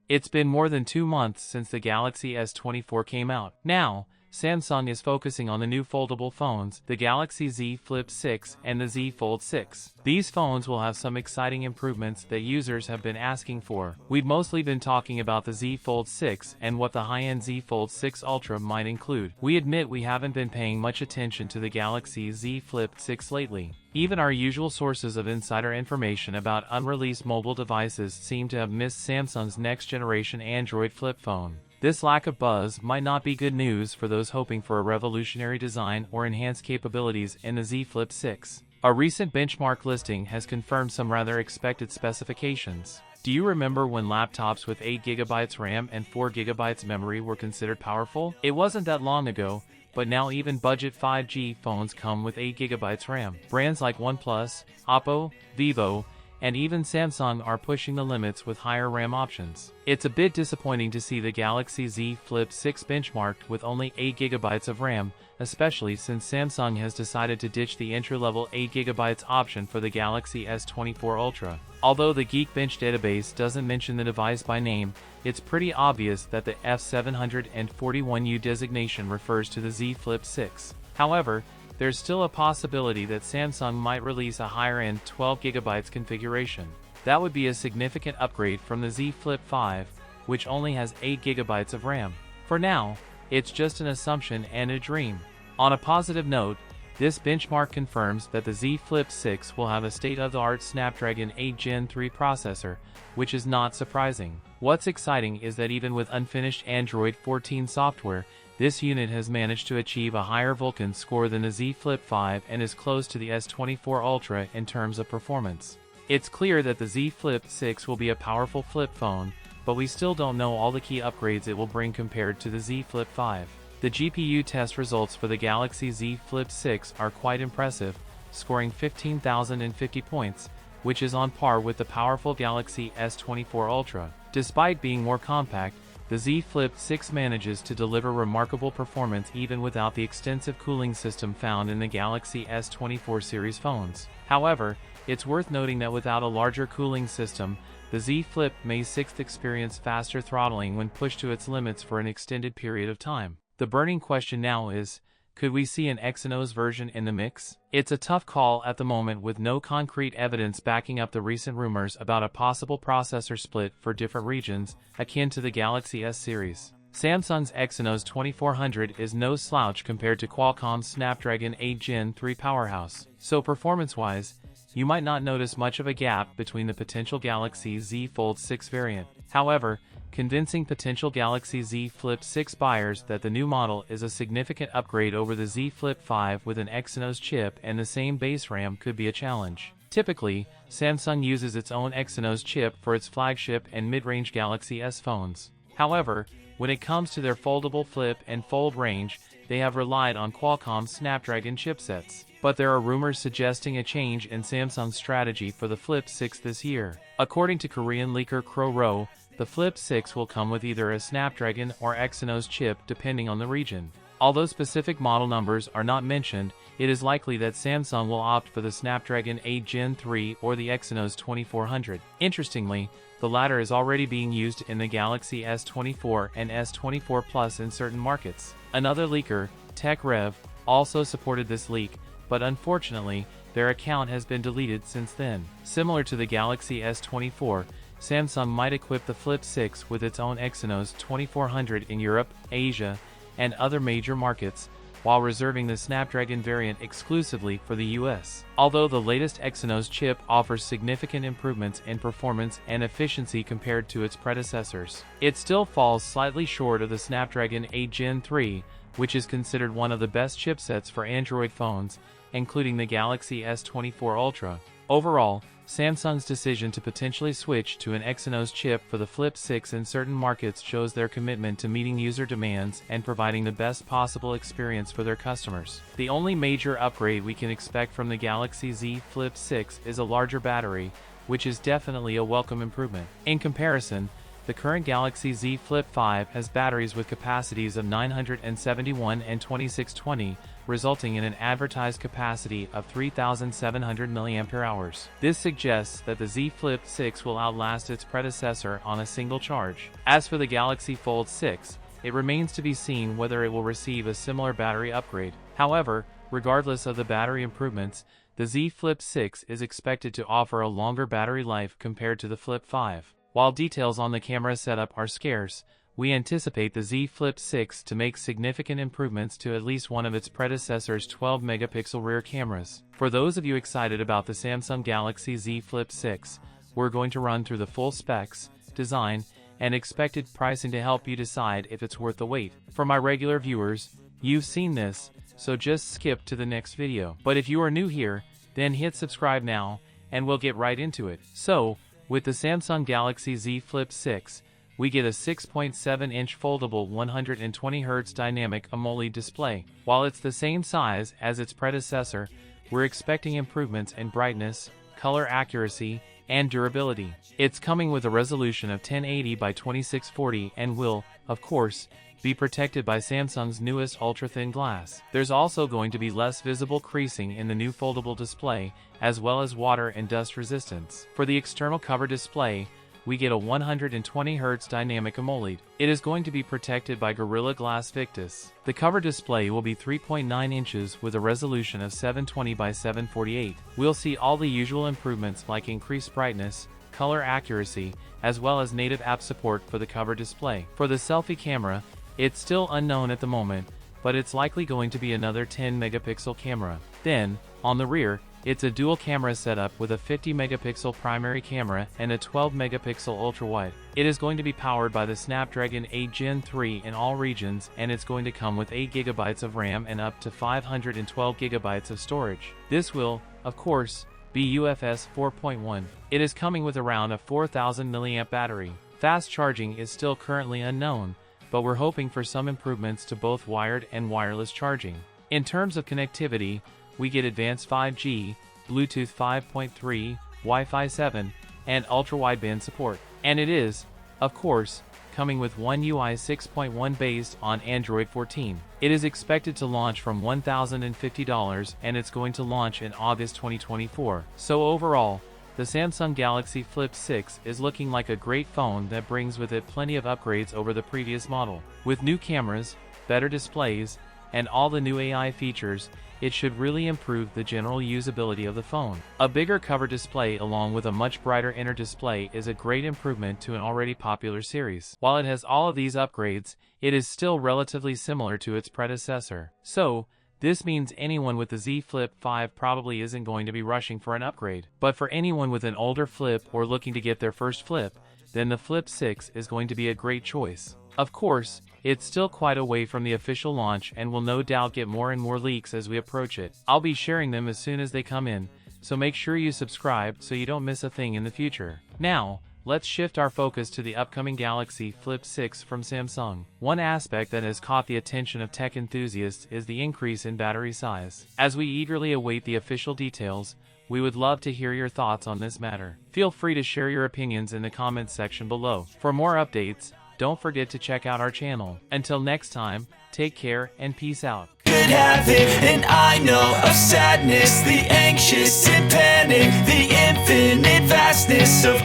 It's been more than 2 months since the Galaxy S24 came out. Now, Samsung is focusing on the new foldable phones, the Galaxy Z Flip 6 and the Z Fold 6. These phones will have some exciting improvements that users have been asking for. We've mostly been talking about the Z Fold 6 and what the high-end Z Fold 6 Ultra might include. We admit we haven't been paying much attention to the Galaxy Z Flip 6 lately. Even our usual sources of insider information about unreleased mobile devices seem to have missed Samsung's next-generation Android flip phone. This lack of buzz might not be good news for those hoping for a revolutionary design or enhanced capabilities in the Z Flip 6. A recent benchmark listing has confirmed some rather expected specifications. Do you remember when laptops with 8GB RAM and 4GB memory were considered powerful? It wasn't that long ago, but now even budget 5G phones come with 8GB RAM. Brands like OnePlus, Oppo, Vivo, and even Samsung are pushing the limits with higher RAM options. It's a bit disappointing to see the Galaxy Z Flip 6 benchmarked with only 8GB of RAM, especially since Samsung has decided to ditch the entry-level 8GB option for the Galaxy S24 Ultra. Although the Geekbench database doesn't mention the device by name, it's pretty obvious that the F741U designation refers to the Z Flip 6. However, there's still a possibility that Samsung might release a higher-end 12GB configuration. That would be a significant upgrade from the Z Flip 5, which only has 8GB of RAM. For now, it's just an assumption and a dream. On a positive note, this benchmark confirms that the Z Flip 6 will have a state-of-the-art Snapdragon 8 Gen 3 processor, which is not surprising. What's exciting is that even with unfinished Android 14 software, this unit has managed to achieve a higher Vulkan score than the Z Flip 5 and is close to the S24 Ultra in terms of performance. It's clear that the Z Flip 6 will be a powerful flip phone, but we still don't know all the key upgrades it will bring compared to the Z Flip 5. The GPU test results for the Galaxy Z Flip 6 are quite impressive, scoring 15,050 points, which is on par with the powerful Galaxy S24 Ultra. Despite being more compact, the Z Flip 6 manages to deliver remarkable performance even without the extensive cooling system found in the Galaxy S24 series phones. However, it's worth noting that without a larger cooling system, the Z Flip may 6 experience faster throttling when pushed to its limits for an extended period of time. The burning question now is, could we see an Exynos version in the mix? It's a tough call at the moment with no concrete evidence backing up the recent rumors about a possible processor split for different regions, akin to the Galaxy S series. Samsung's Exynos 2400 is no slouch compared to Qualcomm's Snapdragon 8 Gen 3 powerhouse, so performance-wise, you might not notice much of a gap between the potential Galaxy Z Fold 6 variant. However, convincing potential Galaxy Z Flip 6 buyers that the new model is a significant upgrade over the Z Flip 5 with an Exynos chip and the same base RAM could be a challenge. Typically, Samsung uses its own Exynos chip for its flagship and mid-range Galaxy S phones. However, when it comes to their foldable flip and fold range, they have relied on Qualcomm's Snapdragon chipsets. But there are rumors suggesting a change in Samsung's strategy for the Flip 6 this year. According to Korean leaker Kro, the Flip 6 will come with either a Snapdragon or Exynos chip depending on the region. Although specific model numbers are not mentioned, it is likely that Samsung will opt for the Snapdragon 8 Gen 3 or the Exynos 2400. Interestingly, the latter is already being used in the Galaxy S24 and S24 Plus in certain markets. Another leaker, techmaiky, also supported this leak, but unfortunately, their account has been deleted since then. Similar to the Galaxy S24, Samsung might equip the Flip 6 with its own Exynos 2400 in Europe, Asia, and other major markets, while reserving the Snapdragon variant exclusively for the US. Although the latest Exynos chip offers significant improvements in performance and efficiency compared to its predecessors, it still falls slightly short of the Snapdragon 8 Gen 3, which is considered one of the best chipsets for Android phones, including the Galaxy S24 Ultra. Overall, Samsung's decision to potentially switch to an Exynos chip for the Flip 6 in certain markets shows their commitment to meeting user demands and providing the best possible experience for their customers. The only major upgrade we can expect from the Galaxy Z Flip 6 is a larger battery, which is definitely a welcome improvement. In comparison, the current Galaxy Z Flip 5 has batteries with capacities of 971 and 2620, resulting in an advertised capacity of 3,700 mAh. This suggests that the Z Flip 6 will outlast its predecessor on a single charge. As for the Galaxy Fold 6, it remains to be seen whether it will receive a similar battery upgrade. However, regardless of the battery improvements, the Z Flip 6 is expected to offer a longer battery life compared to the Flip 5. While details on the camera setup are scarce, we anticipate the Z Flip 6 to make significant improvements to at least one of its predecessor's 12-megapixel rear cameras. For those of you excited about the Samsung Galaxy Z Flip 6, we're going to run through the full specs, design, and expected pricing to help you decide if it's worth the wait. For my regular viewers, you've seen this, so just skip to the next video. But if you are new here, then hit subscribe now, and we'll get right into it. So, with the Samsung Galaxy Z Flip 6, we get a 6.7-inch foldable 120Hz dynamic AMOLED display. While it's the same size as its predecessor, we're expecting improvements in brightness, color accuracy, and durability. It's coming with a resolution of 1080 by 2640 and will, of course, be protected by Samsung's newest ultra-thin glass. There's also going to be less visible creasing in the new foldable display, as well as water and dust resistance. For the external cover display, we get a 120Hz dynamic AMOLED. It is going to be protected by Gorilla Glass Victus. The cover display will be 3.9 inches with a resolution of 720 by 748. We'll see all the usual improvements like increased brightness, color accuracy, as well as native app support for the cover display. For the selfie camera, it's still unknown at the moment, but it's likely going to be another 10-megapixel camera. Then, on the rear, it's a dual camera setup with a 50-megapixel primary camera and a 12-megapixel ultra-wide. It is going to be powered by the Snapdragon 8 Gen 3 in all regions, and it's going to come with 8 GB of RAM and up to 512 GB of storage. This will, of course, be UFS 4.1. It is coming with around a 4,000 mAh battery. Fast charging is still currently unknown, but we're hoping for some improvements to both wired and wireless charging. In terms of connectivity, we get advanced 5G, Bluetooth 5.3, Wi-Fi 7, and ultra-wideband support. And it is, of course, coming with One UI 6.1 based on Android 14. It is expected to launch from $1,050 and it's going to launch in August 2024. So overall, the Samsung Galaxy Flip 6 is looking like a great phone that brings with it plenty of upgrades over the previous model. With new cameras, better displays, and all the new AI features, it should really improve the general usability of the phone. A bigger cover display along with a much brighter inner display is a great improvement to an already popular series. While it has all of these upgrades, it is still relatively similar to its predecessor. So, this means anyone with the Z Flip 5 probably isn't going to be rushing for an upgrade. But for anyone with an older Flip or looking to get their first Flip, then the Flip 6 is going to be a great choice. Of course, it's still quite a way from the official launch and will no doubt get more and more leaks as we approach it. I'll be sharing them as soon as they come in, so make sure you subscribe so you don't miss a thing in the future. Now, let's shift our focus to the upcoming Galaxy Flip 6 from Samsung. One aspect that has caught the attention of tech enthusiasts is the increase in battery size. As we eagerly await the official details, we would love to hear your thoughts on this matter. Feel free to share your opinions in the comments section below. For more updates, don't forget to check out our channel. Until next time, take care and peace out. Could have it, and I know of sadness, the anxious and panic, the infinite vastness of